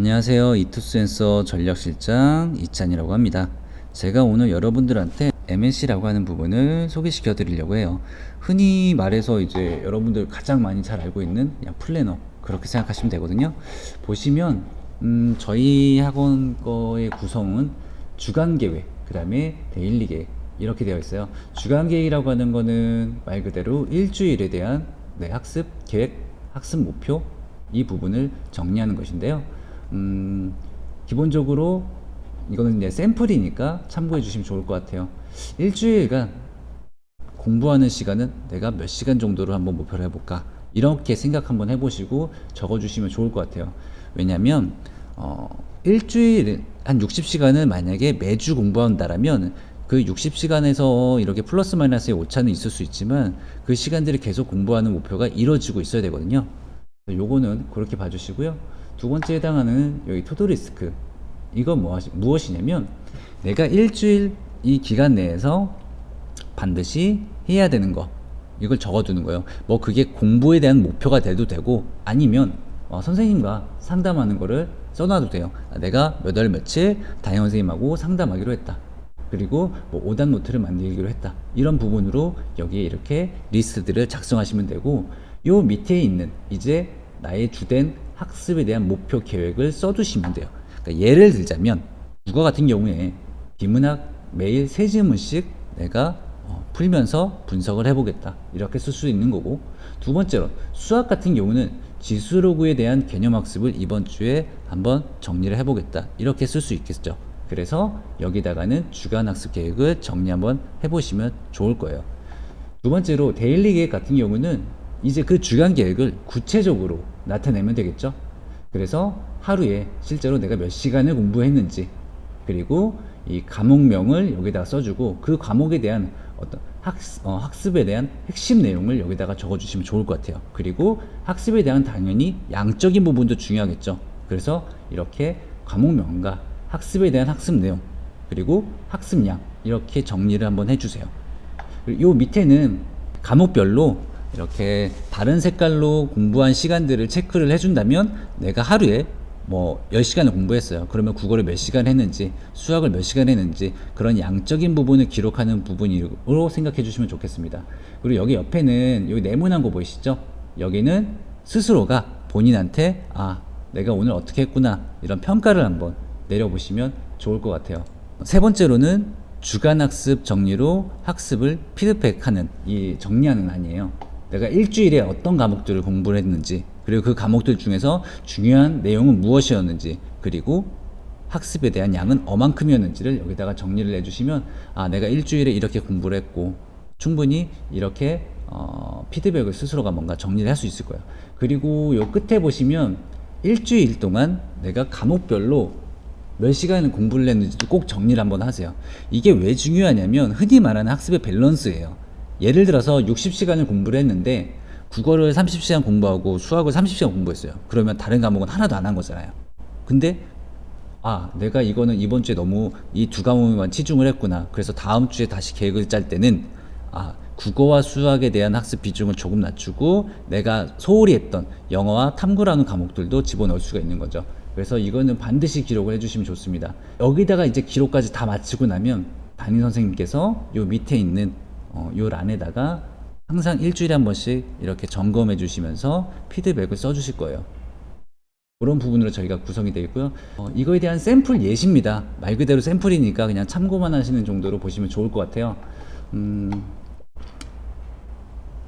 안녕하세요. 이투센서 전략실장 이찬이라고 합니다. 제가 오늘 여러분들한테 MNC라고 하는 부분을 소개시켜 드리려고 해요. 흔히 말해서 이제 여러분들 가장 많이 잘 알고 있는 그냥 플래너, 그렇게 생각하시면 되거든요. 보시면 저희 학원 거의 구성은 주간 계획, 그 다음에 데일리 계획, 이렇게 되어 있어요. 주간 계획이라고 하는 거는 말 그대로 일주일에 대한 학습 계획, 학습 목표, 이 부분을 정리하는 것인데요. 기본적으로 이거는 이제 샘플이니까 참고해 주시면 좋을 것 같아요. 일주일간 공부하는 시간은 내가 몇 시간 정도로 한번 목표를 해볼까, 이렇게 생각 한번 해보시고 적어주시면 좋을 것 같아요. 왜냐면 일주일 한 60시간을 만약에 매주 공부한다라면 그 60시간에서 이렇게 플러스 마이너스의 오차는 있을 수 있지만 그 시간들을 계속 공부하는 목표가 이루어지고 있어야 되거든요. 요거는 그렇게 봐주시고요. 두 번째 해당하는 여기 투두리스크, 이건 무엇이냐면 내가 일주일 이 기간 내에서 반드시 해야 되는 거, 이걸 적어두는 거예요. 뭐 그게 공부에 대한 목표가 돼도 되고, 아니면 선생님과 상담하는 거를 써놔도 돼요. 내가 몇 월 며칠 담임 선생님하고 상담하기로 했다, 그리고 뭐 오답 노트를 만들기로 했다, 이런 부분으로 여기에 이렇게 리스트들을 작성하시면 되고, 요 밑에 있는 이제 나의 주된 학습에 대한 목표 계획을 써두시면 돼요. 그러니까 예를 들자면 국어 같은 경우에 비문학 매일 3지문씩 내가 풀면서 분석을 해보겠다, 이렇게 쓸 수 있는 거고, 두 번째로 수학 같은 경우는 지수로그에 대한 개념 학습을 이번 주에 한번 정리를 해보겠다, 이렇게 쓸 수 있겠죠. 그래서 여기다가는 주간 학습 계획을 정리 한번 해보시면 좋을 거예요. 두 번째로 데일리 계획 같은 경우는 이제 그 주간 계획을 구체적으로 나타내면 되겠죠. 그래서 하루에 실제로 내가 몇 시간을 공부했는지, 그리고 이 과목명을 여기다가 써주고 그 과목에 대한 어떤 학습에 대한 핵심 내용을 여기다가 적어주시면 좋을 것 같아요. 그리고 학습에 대한 당연히 양적인 부분도 중요하겠죠. 그래서 이렇게 과목명과 학습에 대한 학습 내용, 그리고 학습량, 이렇게 정리를 한번 해주세요. 그리고 요 밑에는 과목별로 이렇게 다른 색깔로 공부한 시간들을 체크를 해준다면, 내가 하루에 뭐 10시간을 공부했어요. 그러면 국어를 몇 시간 했는지, 수학을 몇 시간 했는지, 그런 양적인 부분을 기록하는 부분으로 생각해 주시면 좋겠습니다. 그리고 여기 옆에는 여기 네모난 거 보이시죠? 여기는 스스로가 본인한테 내가 오늘 어떻게 했구나, 이런 평가를 한번 내려보시면 좋을 것 같아요. 세 번째로는 주간 학습 정리로 학습을 피드백하는, 이 정리하는 아니에요. 내가 일주일에 어떤 과목들을 공부를 했는지, 그리고 그 과목들 중에서 중요한 내용은 무엇이었는지, 그리고 학습에 대한 양은 얼만큼이었는지를 여기다가 정리를 해주시면 내가 일주일에 이렇게 공부를 했고, 충분히 이렇게 피드백을 스스로가 뭔가 정리를 할 수 있을 거예요. 그리고 요 끝에 보시면 일주일 동안 내가 과목별로 몇 시간을 공부를 했는지도 꼭 정리를 한번 하세요. 이게 왜 중요하냐면 흔히 말하는 학습의 밸런스예요. 예를 들어서 60시간을 공부를 했는데 국어를 30시간 공부하고 수학을 30시간 공부했어요. 그러면 다른 과목은 하나도 안 한 거잖아요. 근데 내가 이거는 이번 주에 너무 이 두 과목만 치중을 했구나, 그래서 다음 주에 다시 계획을 짤 때는 국어와 수학에 대한 학습 비중을 조금 낮추고 내가 소홀히 했던 영어와 탐구라는 과목들도 집어넣을 수가 있는 거죠. 그래서 이거는 반드시 기록을 해주시면 좋습니다. 여기다가 이제 기록까지 다 마치고 나면 담임 선생님께서 요 밑에 있는 요 란에다가 항상 일주일에 한 번씩 이렇게 점검해 주시면서 피드백을 써 주실 거예요. 그런 부분으로 저희가 구성이 되어 있고요. 이거에 대한 샘플 예시입니다. 말 그대로 샘플이니까 그냥 참고만 하시는 정도로 보시면 좋을 것 같아요.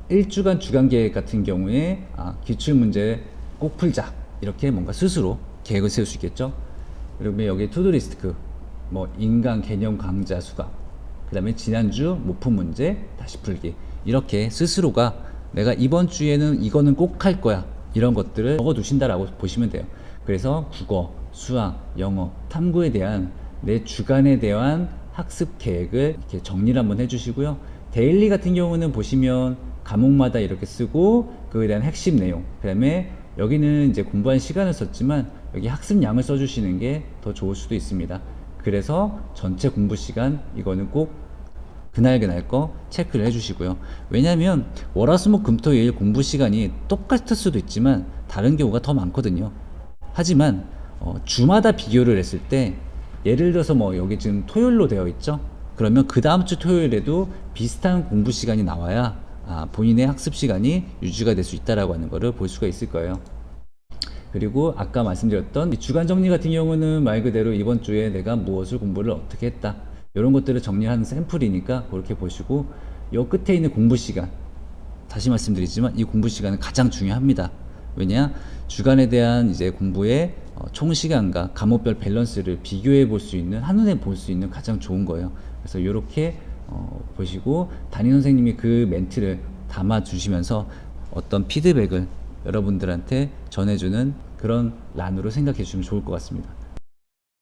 1주간 주간 계획 같은 경우에 기출문제 꼭 풀자, 이렇게 뭔가 스스로 계획을 세울 수 있겠죠. 그리고 여기 투두리스트, 뭐 인간 개념 강좌 수강, 그 다음에 지난주 못 푼 문제 다시 풀기, 이렇게 스스로가 내가 이번 주에는 이거는 꼭 할 거야, 이런 것들을 적어 두신다라고 보시면 돼요. 그래서 국어, 수학, 영어, 탐구에 대한 내 주간에 대한 학습 계획을 이렇게 정리를 한번 해주시고요. 데일리 같은 경우는 보시면 과목마다 이렇게 쓰고 그에 대한 핵심 내용, 그 다음에 여기는 이제 공부한 시간을 썼지만 여기 학습량을 써주시는 게 더 좋을 수도 있습니다. 그래서 전체 공부 시간, 이거는 꼭 그날 거 체크를 해주시고요. 왜냐면 월화수목금토일 공부 시간이 똑같을 수도 있지만 다른 경우가 더 많거든요. 하지만 주마다 비교를 했을 때 예를 들어서 뭐 여기 지금 토요일로 되어 있죠. 그러면 그 다음 주 토요일에도 비슷한 공부 시간이 나와야 본인의 학습 시간이 유지가 될 수 있다라고 하는 거를 볼 수가 있을 거예요. 그리고 아까 말씀드렸던 이 주간 정리 같은 경우는 말 그대로 이번 주에 내가 무엇을 공부를 어떻게 했다 이런 것들을 정리하는 샘플이니까 그렇게 보시고, 요 끝에 있는 공부 시간, 다시 말씀드리지만 이 공부 시간은 가장 중요합니다. 왜냐, 주간에 대한 이제 공부의 총 시간과 과목별 밸런스를 비교해 볼 수 있는, 한눈에 볼 수 있는 가장 좋은 거예요. 그래서 이렇게 보시고 담임 선생님이 그 멘트를 담아 주시면서 어떤 피드백을 여러분들한테 전해주는 그런 란으로 생각해 주시면 좋을 것 같습니다.